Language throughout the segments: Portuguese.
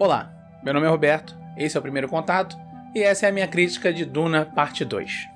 Olá, meu nome é Roberto, esse é o Primeiro Contato e essa é a minha crítica de Duna Parte 2.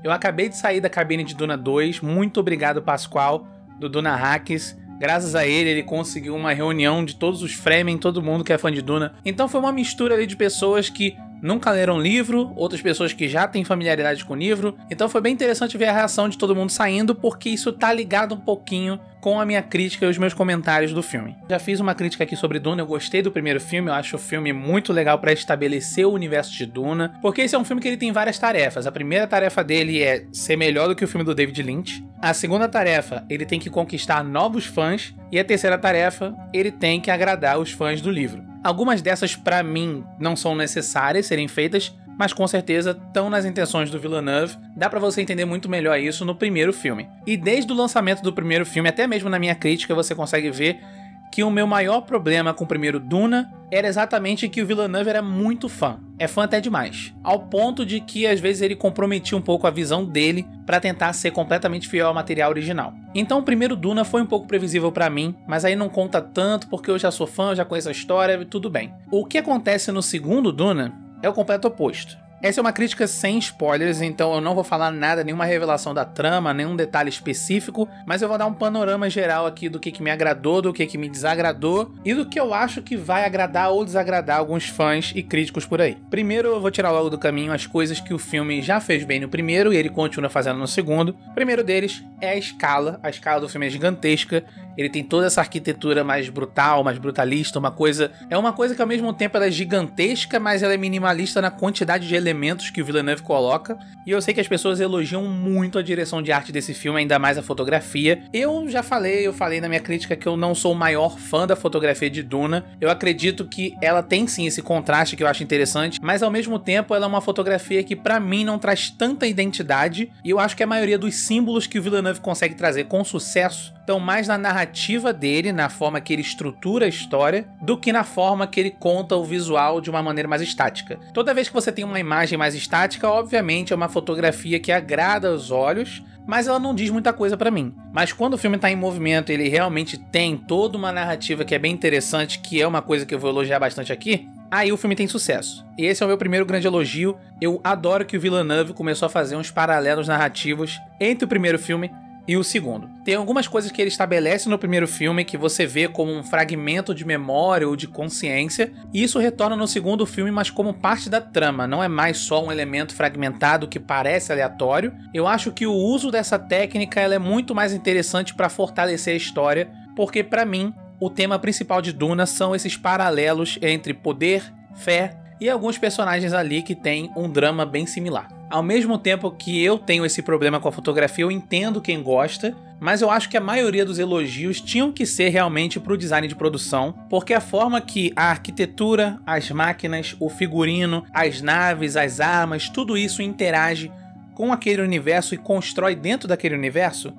Eu acabei de sair da cabine de Duna 2, muito obrigado Pascoal, do Duna Hacks. Graças a ele conseguiu uma reunião de todos os Fremen, todo mundo que é fã de Duna. Então foi uma mistura ali de pessoas que nunca leram livro, outras pessoas que já têm familiaridade com o livro. Então foi bem interessante ver a reação de todo mundo saindo, porque isso tá ligado um pouquinho com a minha crítica e os meus comentários do filme. Já fiz uma crítica aqui sobre Duna, eu gostei do primeiro filme, eu acho o filme muito legal para estabelecer o universo de Duna, porque esse é um filme que ele tem várias tarefas. A primeira tarefa dele é ser melhor do que o filme do David Lynch. A segunda tarefa, ele tem que conquistar novos fãs. E a terceira tarefa, ele tem que agradar os fãs do livro. Algumas dessas, pra mim, não são necessárias serem feitas, mas com certeza estão nas intenções do Villeneuve. Dá pra você entender muito melhor isso no primeiro filme. E desde o lançamento do primeiro filme, até mesmo na minha crítica, você consegue ver que o meu maior problema com o primeiro Duna era exatamente que o Villeneuve era muito fã. É fã até demais. Ao ponto de que às vezes ele comprometia um pouco a visão dele para tentar ser completamente fiel ao material original. Então o primeiro Duna foi um pouco previsível para mim, mas aí não conta tanto porque eu já sou fã, eu já conheço a história e tudo bem. O que acontece no segundo Duna é o completo oposto. Essa é uma crítica sem spoilers, então eu não vou falar nada, nenhuma revelação da trama, nenhum detalhe específico, mas eu vou dar um panorama geral aqui do que me agradou, do que me desagradou e do que eu acho que vai agradar ou desagradar alguns fãs e críticos por aí. Primeiro eu vou tirar logo do caminho as coisas que o filme já fez bem no primeiro e ele continua fazendo no segundo. O primeiro deles é a escala do filme é gigantesca, ele tem toda essa arquitetura mais brutal, mais brutalista, é uma coisa que ao mesmo tempo ela é gigantesca, mas ela é minimalista na quantidade de elementos que o Villeneuve coloca, e eu sei que as pessoas elogiam muito a direção de arte desse filme, ainda mais a fotografia. Eu falei na minha crítica que eu não sou o maior fã da fotografia de Duna, eu acredito que ela tem sim esse contraste que eu acho interessante, mas ao mesmo tempo ela é uma fotografia que pra mim não traz tanta identidade, e eu acho que a maioria dos símbolos que o Villeneuve consegue trazer com sucesso estão mais na narrativa dele, na forma que ele estrutura a história, do que na forma que ele conta o visual de uma maneira mais estática. Toda vez que você tem uma imagem mais estática, obviamente é uma fotografia que agrada aos olhos, mas ela não diz muita coisa pra mim. Mas quando o filme tá em movimento, ele realmente tem toda uma narrativa que é bem interessante, que é uma coisa que eu vou elogiar bastante aqui, aí o filme tem sucesso. E esse é o meu primeiro grande elogio. Eu adoro que o Villeneuve começou a fazer uns paralelos narrativos entre o primeiro filme e o segundo. Tem algumas coisas que ele estabelece no primeiro filme que você vê como um fragmento de memória ou de consciência, e isso retorna no segundo filme, mas como parte da trama, não é mais só um elemento fragmentado que parece aleatório. Eu acho que o uso dessa técnica ela é muito mais interessante para fortalecer a história, porque para mim o tema principal de Duna são esses paralelos entre poder, fé e alguns personagens ali que têm um drama bem similar. Ao mesmo tempo que eu tenho esse problema com a fotografia, eu entendo quem gosta, mas eu acho que a maioria dos elogios tinham que ser realmente pro design de produção, porque a forma que a arquitetura, as máquinas, o figurino, as naves, as armas, tudo isso interage com aquele universo e constrói dentro daquele universo,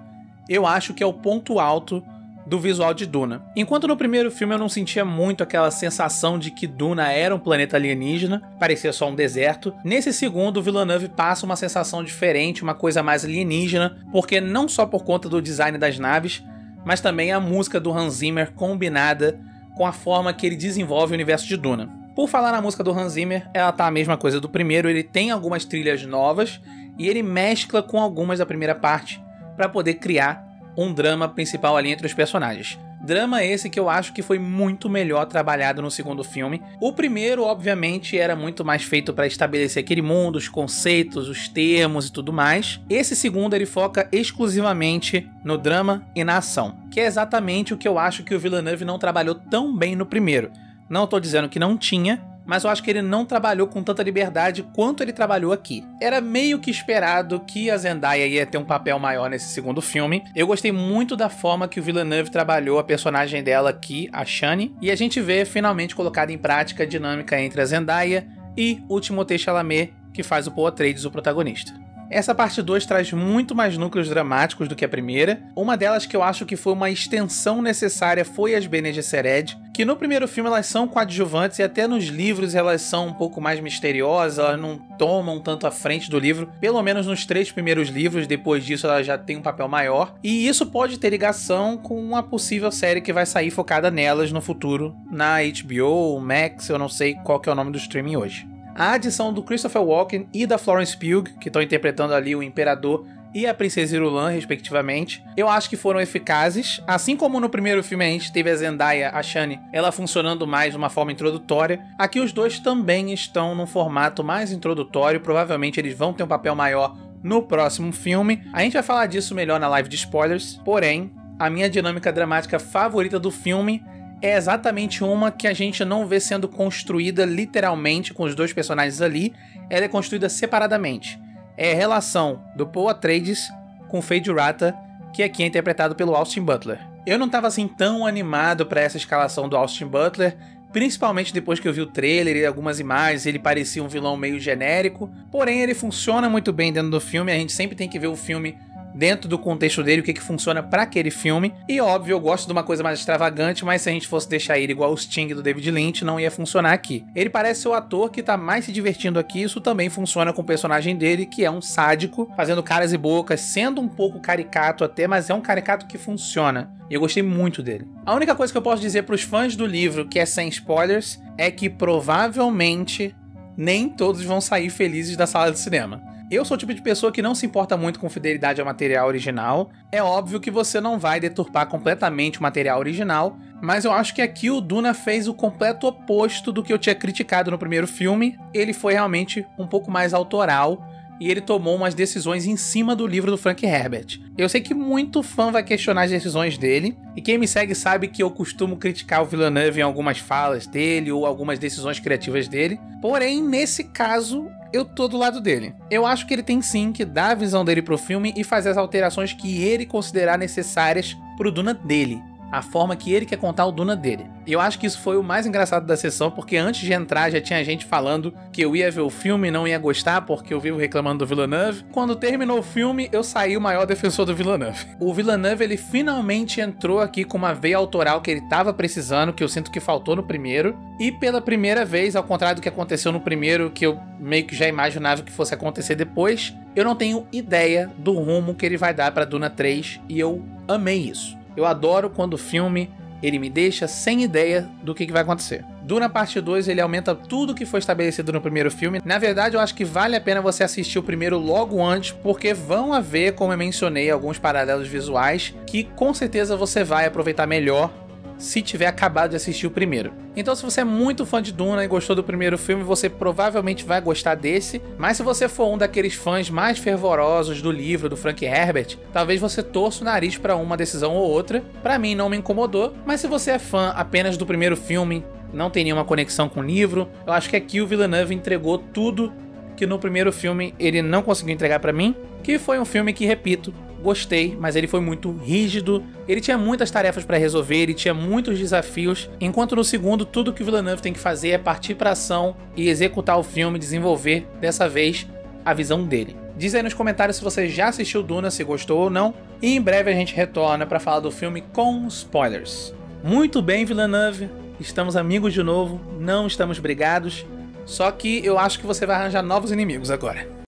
eu acho que é o ponto alto do visual de Duna. Enquanto no primeiro filme eu não sentia muito aquela sensação de que Duna era um planeta alienígena, parecia só um deserto, nesse segundo o Villeneuve passa uma sensação diferente, uma coisa mais alienígena, porque não só por conta do design das naves, mas também a música do Hans Zimmer combinada com a forma que ele desenvolve o universo de Duna. Por falar na música do Hans Zimmer, ela tá a mesma coisa do primeiro, ele tem algumas trilhas novas e ele mescla com algumas da primeira parte para poder criar um drama principal ali entre os personagens. Drama esse que eu acho que foi muito melhor trabalhado no segundo filme. O primeiro, obviamente, era muito mais feito para estabelecer aquele mundo, os conceitos, os termos e tudo mais. Esse segundo, ele foca exclusivamente no drama e na ação, que é exatamente o que eu acho que o Villeneuve não trabalhou tão bem no primeiro. Não estou dizendo que não tinha, mas eu acho que ele não trabalhou com tanta liberdade quanto ele trabalhou aqui. Era meio que esperado que a Zendaya ia ter um papel maior nesse segundo filme. Eu gostei muito da forma que o Villeneuve trabalhou a personagem dela aqui, a Shani, e a gente vê finalmente colocada em prática a dinâmica entre a Zendaya e o Timothée Chalamet, que faz o Paul Atreides, o protagonista. Essa parte 2 traz muito mais núcleos dramáticos do que a primeira. Uma delas que eu acho que foi uma extensão necessária foi as Bene Gesserit, que que no primeiro filme elas são coadjuvantes e até nos livros elas são um pouco mais misteriosas, elas não tomam tanto à frente do livro, pelo menos nos 3 primeiros livros, depois disso elas já têm um papel maior, e isso pode ter ligação com uma possível série que vai sair focada nelas no futuro, na HBO, Max, eu não sei qual que é o nome do streaming hoje. A adição do Christopher Walken e da Florence Pugh, que estão interpretando ali o Imperador e a Princesa Irulan, respectivamente, eu acho que foram eficazes. Assim como no primeiro filme a gente teve a Zendaya, a Shani, ela funcionando mais de uma forma introdutória, aqui os dois também estão num formato mais introdutório, provavelmente eles vão ter um papel maior no próximo filme. A gente vai falar disso melhor na live de spoilers, porém, a minha dinâmica dramática favorita do filme é exatamente uma que a gente não vê sendo construída literalmente com os dois personagens ali, ela é construída separadamente. É a relação do Paul Atreides com o Feyd-Rautha, que aqui é interpretado pelo Austin Butler. Eu não estava assim tão animado para essa escalação do Austin Butler, principalmente depois que eu vi o trailer e algumas imagens, ele parecia um vilão meio genérico, porém ele funciona muito bem dentro do filme, a gente sempre tem que ver o filme dentro do contexto dele, o que funciona para aquele filme. E óbvio, eu gosto de uma coisa mais extravagante, mas se a gente fosse deixar ele igual o Sting do David Lynch, não ia funcionar aqui. Ele parece ser o ator que tá mais se divertindo aqui, isso também funciona com o personagem dele, que é um sádico, fazendo caras e bocas, sendo um pouco caricato até, mas é um caricato que funciona. E eu gostei muito dele. A única coisa que eu posso dizer pros fãs do livro, que é sem spoilers, é que provavelmente nem todos vão sair felizes da sala de cinema. Eu sou o tipo de pessoa que não se importa muito com fidelidade ao material original. É óbvio que você não vai deturpar completamente o material original, mas eu acho que aqui o Duna fez o completo oposto do que eu tinha criticado no primeiro filme. Ele foi realmente um pouco mais autoral e ele tomou umas decisões em cima do livro do Frank Herbert. Eu sei que muito fã vai questionar as decisões dele, e quem me segue sabe que eu costumo criticar o Villeneuve em algumas falas dele ou algumas decisões criativas dele, porém, nesse caso, eu tô do lado dele. Eu acho que ele tem sim que dar a visão dele pro filme e fazer as alterações que ele considerar necessárias pro Duna dele. A forma que ele quer contar o Duna dele. E eu acho que isso foi o mais engraçado da sessão, porque antes de entrar já tinha gente falando que eu ia ver o filme e não ia gostar porque eu vivo reclamando do Villeneuve. Quando terminou o filme, eu saí o maior defensor do Villeneuve. O Villeneuve, ele finalmente entrou aqui com uma veia autoral que ele tava precisando, que eu sinto que faltou no primeiro. E pela primeira vez, ao contrário do que aconteceu no primeiro, que eu meio que já imaginava que fosse acontecer depois, eu não tenho ideia do rumo que ele vai dar pra Duna 3 e eu amei isso. Eu adoro quando o filme ele me deixa sem ideia do que vai acontecer. Duna parte 2 ele aumenta tudo que foi estabelecido no primeiro filme. Na verdade, eu acho que vale a pena você assistir o primeiro logo antes, porque vão haver, como eu mencionei, alguns paralelos visuais que com certeza você vai aproveitar melhor se tiver acabado de assistir o primeiro. Então, se você é muito fã de Duna e gostou do primeiro filme, você provavelmente vai gostar desse, mas se você for um daqueles fãs mais fervorosos do livro do Frank Herbert, talvez você torça o nariz para uma decisão ou outra. Para mim não me incomodou, mas se você é fã apenas do primeiro filme, não tem nenhuma conexão com o livro, eu acho que aqui o Villeneuve entregou tudo que no primeiro filme ele não conseguiu entregar para mim, que foi um filme que, repito, gostei, mas ele foi muito rígido, ele tinha muitas tarefas para resolver, ele tinha muitos desafios, enquanto no segundo tudo que o Villeneuve tem que fazer é partir para ação e executar o filme, desenvolver, dessa vez, a visão dele. Diz aí nos comentários se você já assistiu Duna, se gostou ou não, e em breve a gente retorna para falar do filme com spoilers. Muito bem, Villeneuve, estamos amigos de novo, não estamos brigados, só que eu acho que você vai arranjar novos inimigos agora.